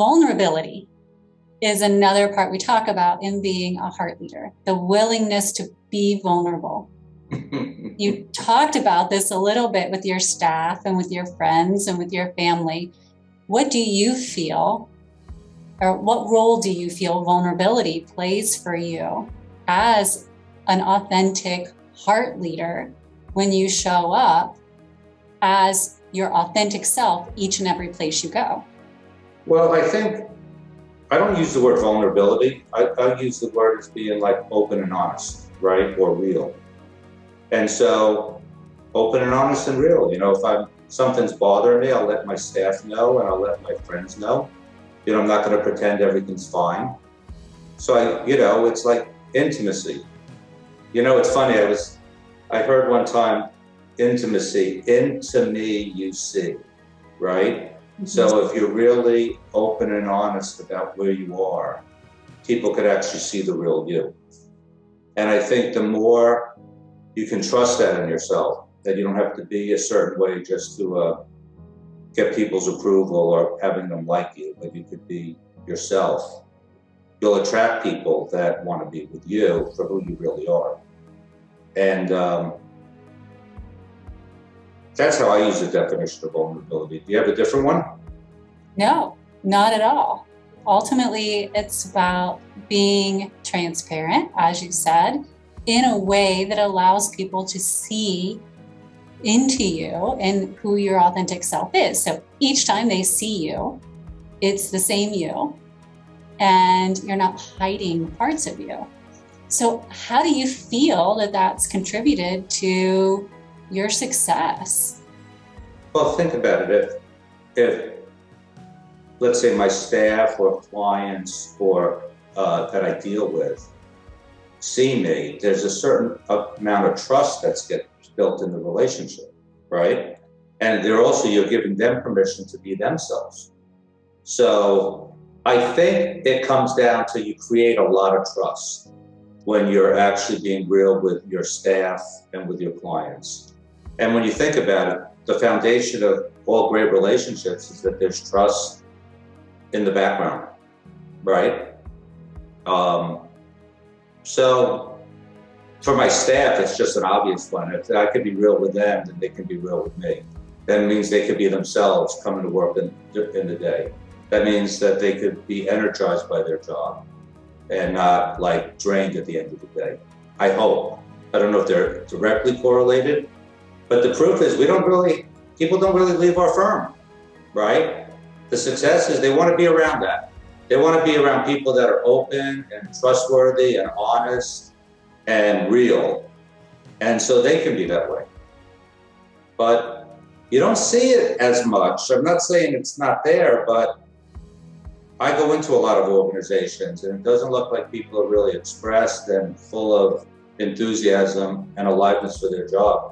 vulnerability is another part we talk about in being a heart leader, the willingness to be vulnerable. You talked about this a little bit with your staff and with your friends and with your family. What do you feel, or what role do you feel vulnerability plays for you as an authentic heart leader when you show up as your authentic self each and every place you go? Well, I think I don't use the word vulnerability. I use the word as being like open and honest, right? Or real. And so open and honest and real. You know, if something's bothering me, I'll let my staff know and I'll let my friends know. You know, I'm not going to pretend everything's fine. So it's like intimacy. You know, it's funny. I heard one time, intimacy, into me you see, right? Mm-hmm. So if you're really open and honest about where you are, people could actually see the real you. And I think the more you can trust that in yourself, that you don't have to be a certain way just to get people's approval or having them like you, but you could be yourself. You'll attract people that want to be with you for who you really are. And that's how I use the definition of vulnerability. Do you have a different one? No, not at all. Ultimately, it's about being transparent, as you said, in a way that allows people to see into you and who your authentic self is. So each time they see you, it's the same you, and you're not hiding parts of you. So how do you feel that that's contributed to your success? Well, think about it. If let's say my staff or clients or that I deal with see me, there's a certain amount of trust that's built in the relationship, right? And you're giving them permission to be themselves. So I think it comes down to you create a lot of trust when you're actually being real with your staff and with your clients. And when you think about it, the foundation of all great relationships is that there's trust in the background, right? So for my staff, it's just an obvious one. If I could be real with them, then they can be real with me. That means they could be themselves coming to work in the day. That means that they could be energized by their job and not like drained at the end of the day. I hope. I don't know if they're directly correlated, but the proof is people don't really leave our firm, right? The success is they want to be around that. They want to be around people that are open and trustworthy and honest and real. And so they can be that way. But you don't see it as much. I'm not saying it's not there, but I go into a lot of organizations and it doesn't look like people are really expressed and full of enthusiasm and aliveness for their job.